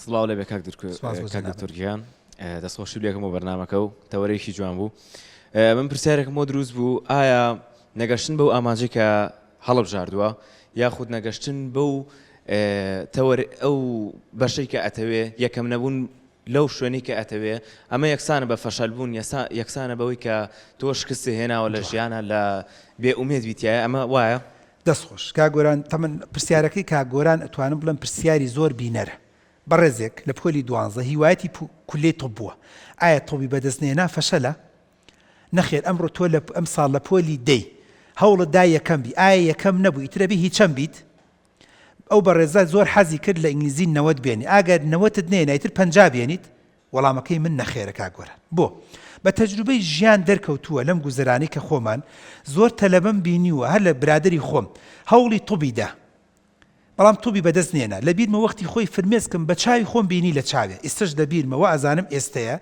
سڵاو لێ بێ کاک دکتۆرگیان دەستخۆشی لێکم بۆ بەرنامەکە و تەوەرێکی جوان بوو. من پرسیارێکم بۆ دروست بوو، ئایا نەگەشتن بەو ئاماژەی کە هەڵبژاردووە یاخود نەگەشتن بەو ئەو بەشەی کە ئەتەوێ یەکەم نەبوون لەو شوێنی کە ئەتەوێ ئەمە یەکسانە بە فەشەلبوون یەکسانە بەوەی کە تۆ شکستی هێناوە لە ژیانە لە بێئومێد بیتیایە ئەمە وایە؟ دەستخۆش کاگۆران تەمەن پرسیارەکەی کاگۆران ئەتوانم بڵم پرسیاری زۆر بینەرە. بەڕێزێک لە پۆلی 12 هیوایەتی کولێی تۆپ بووە. ئایا تۆبی بەدەستنێنا فەشەلە؟ نەخێر ئەمڕۆ تۆ ئەم ساڵ لە پۆلی دەی هەوڵت دا یەکەم بی، ئایا یەکەم نەبوو ئیترەبی هیچەم بیت؟ ئەو بەڕێزە زۆر حەزی کرد لە ئینگلیزی 90 بێنی، ئاگەر 90ت نێنا ئیتر 50 بێنیت، وەڵامەکەی من نەخێرە کاگۆران. بۆ بە تەجروبەی ژیان دەرکەوتووە لەم گوزەرانی کە خۆمان زۆر تەلەبەم بینیوە هەر لە برادری خۆم هەوڵی توبیدا، بەڵام توبی بەدەست نێنا. لە بیرمە وەختی خۆی فرمێسکم بە چاوی خۆم بینی لە چاوێ، ئێستش لە بیرمەوە ئەزانم ئێستەیە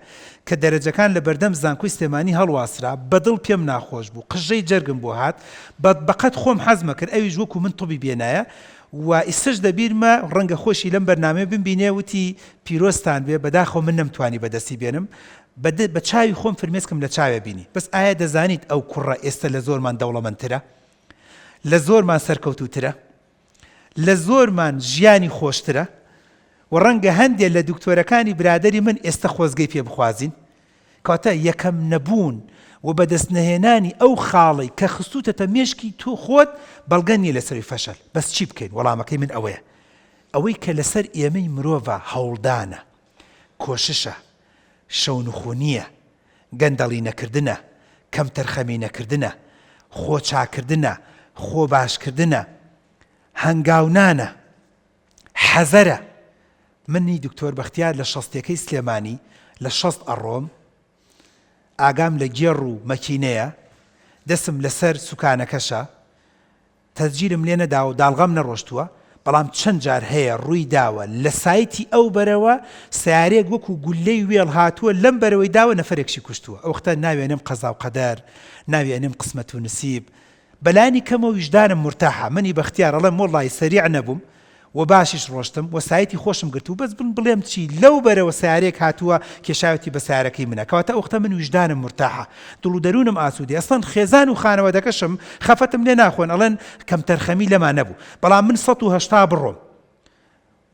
کە دەرەجەکان لە بەردەم زانکۆی سلێمانی هەڵواسرا، بەدڵ پێم ناخۆش بوو، قژەی جەرگم بۆ هات، بەقەت خۆم حەزمە کرد ئەویش وەکو من توبی بێنایە. و ئێستش لە بیرمە ڕەنگە خۆشی لەم بەرنامەیە بمبینێ وتی پیرۆستان بێ، بەداخەوە من نەمتوانی بەدەستی بێنم، بە چاوی خۆم فرمێسکم لە چاوێ بینی. بەس ئایا دەزانیت ئەو کوڕە ئێستا لە زۆرمان دەوڵەمەندترە، لە زۆرمان سەرکەوتووترە، لە زۆرمان ژیانی خۆشترە، و ڕەنگە هەندێک لە دکتۆرەکانی برادری من ئێستا خۆزگەی پێ بخوازین. کاتە یەکەم نەبوون و بەدەست نەهێنانی ئەو خاڵی کە خستوتەتە مێشکی تۆ خۆت بەڵگە نیە لەسەری فەشەل. بەس چی بکەین؟ وەڵامەکەی من ئەوەیە، ئەوەی کە لەسەر ئێمەی مرۆڤە هەوڵدانە، کۆششە، شەونخۆنیە، گەندەڵی نەکردنە، کەم تەرخەمی نەکردنە، خۆ چاکردنە، خۆ باشکردنە، هەنگاونانە، حەزەرە. منی دکتۆر بەختیار لە شەستێکەی سلێمانی لە شەست ئەڕۆم، ئاگام لە گێڕ و مەکینەیە، دەسم لەسەر سوکانەکەشە، تەسجیلم لێ نەداوە و داڵغەم نەڕۆشتووە، بەڵام چەند جار هەیە ڕووی داوە لە سایتی ئەو بەرەوە سیارێک وەکو گولەی وێڵ هاتووە لەم بەرەوەی داوە نەفەرێکشی کوشتووە. ئەو وەختە ناوێنم قەزا و قەدەر، ناوێنم قسمەت و نسیب، بەلانی کەمە ویژدانم مرتاحە. منی بەختیار ئەڵێم وەڵڵی سەریع نەبووم و باشیش ڕۆشتم و سایتی خۆشم گرت و بەس بڵێم چی لەو بەرەوە سیارێک هاتووە کێشاوەتی بە سیارەکەی منە، کەواتە ئەو وەختە من ویژدانم مرتاحە، دڵ و دەروونم ئاسوودی. ئەسڵەن خێزان و خانەوەدەکەشم خەفەتم لێ ناخۆن، ئەڵێن کەم تەرخەمی لەمان نەبوو، بەڵام من 180 بڕۆم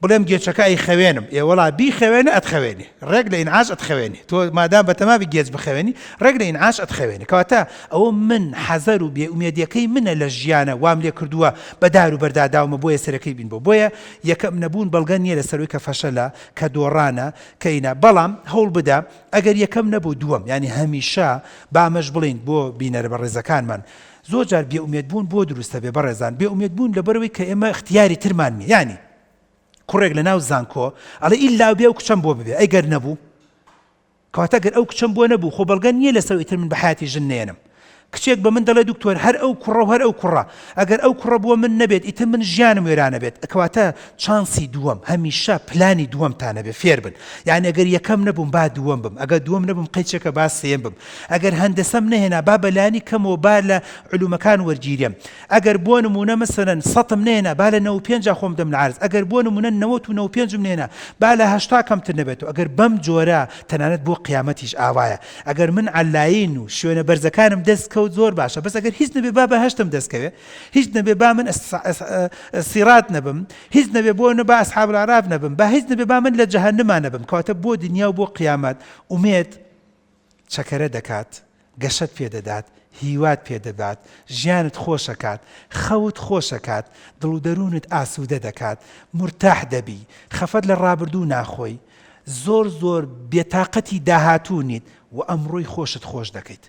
بڵێم گێچەکە ئەی خەوێنم، ئێوەڵا بی خەوێنە ئەتخەوێنی، ڕێک لە ئینعاش ئەتخەوێنی، تۆ مادام بەتەماوی گێج بخەوێنی ڕێک لە ئینعاش ئەتخەوێنی. کەواتە ئەوە من حەزەر و بێئومێدیەکەی منە لە ژیانە، وام لێ کردووە بەدار و بەرداداومە بۆیە سەرەکەی بین بۆیە یەکەم نەبوون بەڵگە نییە لەسەروی کە فەشەلە، کە دۆڕانە، کەینە. بەڵام هەوڵ بدە ئەگەر یەکەم نەبوو دووەم، ینی هەمیشە بامەش بڵین بۆ بینەرە بەڕێزەکانمان زۆر جار بێئومێد بوون بۆ دروستە بێ بەڕێزان، بێئومێد بوون لەبەرەوەی کە ئێمە اختیاری ترمان نییە. ینی کوڕێک لە ناو زانکۆ ئەڵێ ئیلا بێ و کچەم بۆ ببێ، ئەگەر نەبوو کەواتە گەر ئەو کچەم بۆ نەبوو خۆ بەڵگە نییە لەسەر ئیتر من بە حیاتی ژن نێنم. کچێک بە من دەڵێ دکتۆر هەر ئەو کوڕە و هەر ئەو کوڕە، ئەگەر ئەو کوڕە بووە من نەبێت ئیتر من ژیانم وێرانە بێت. کەواتە چانسی دووەم، هەمیشە پلانی دووەمتانە بێ، فێر بن. یعنی ئەگەر یەکەم نەبووم با دووەم بم، ئەگەر دووەم نەبووم قەیچێکە با سێم بم، ئەگەر هەندەسەم نەهێنا با بەلانی کەمەوە با لە علومەکان وەرگیرێم، ئەگەر بۆ نمونە مەسەلەن 100م نێنا با لە 95 خۆم دەم لە عەرز، ئەگەر بۆ نمونە 95م نێنا با لە 80 کەمتر نەبێتەوە. ئەگەر بەم جۆرە تەنانەت بۆ قیامەتیش ئاوایە. ئەگەر من عەلایین و شوێنە بەرزەکانم دەستکەوت زۆر باشە، بەس ئەگەر هیچ نەبێ با بەهەشتم دەستکەوێ، هیچ نەبێ با من سیرات نەبم، هیچ نەبێ بۆ نە با ئەسحاب العراف نەبم، با هیچ نەبێ با من لە جەهەنەما نەبم. کەواتە بۆ دنیا و بۆ قیامەت ئومێد چەکەرە دەکات، گەشت پێدەدات، هیوات پێدەدات، ژیانت خۆشەکات، خەوت خۆشەکات، دڵ و دەروونت ئاسوودە دەکات، مرتاح دەبی، خەفەت لە ڕابردوو ناخۆی، زۆر زۆر بێتاقەتی داهاتوو نیت و ئەمڕۆی خۆشت خۆش دەکەیت.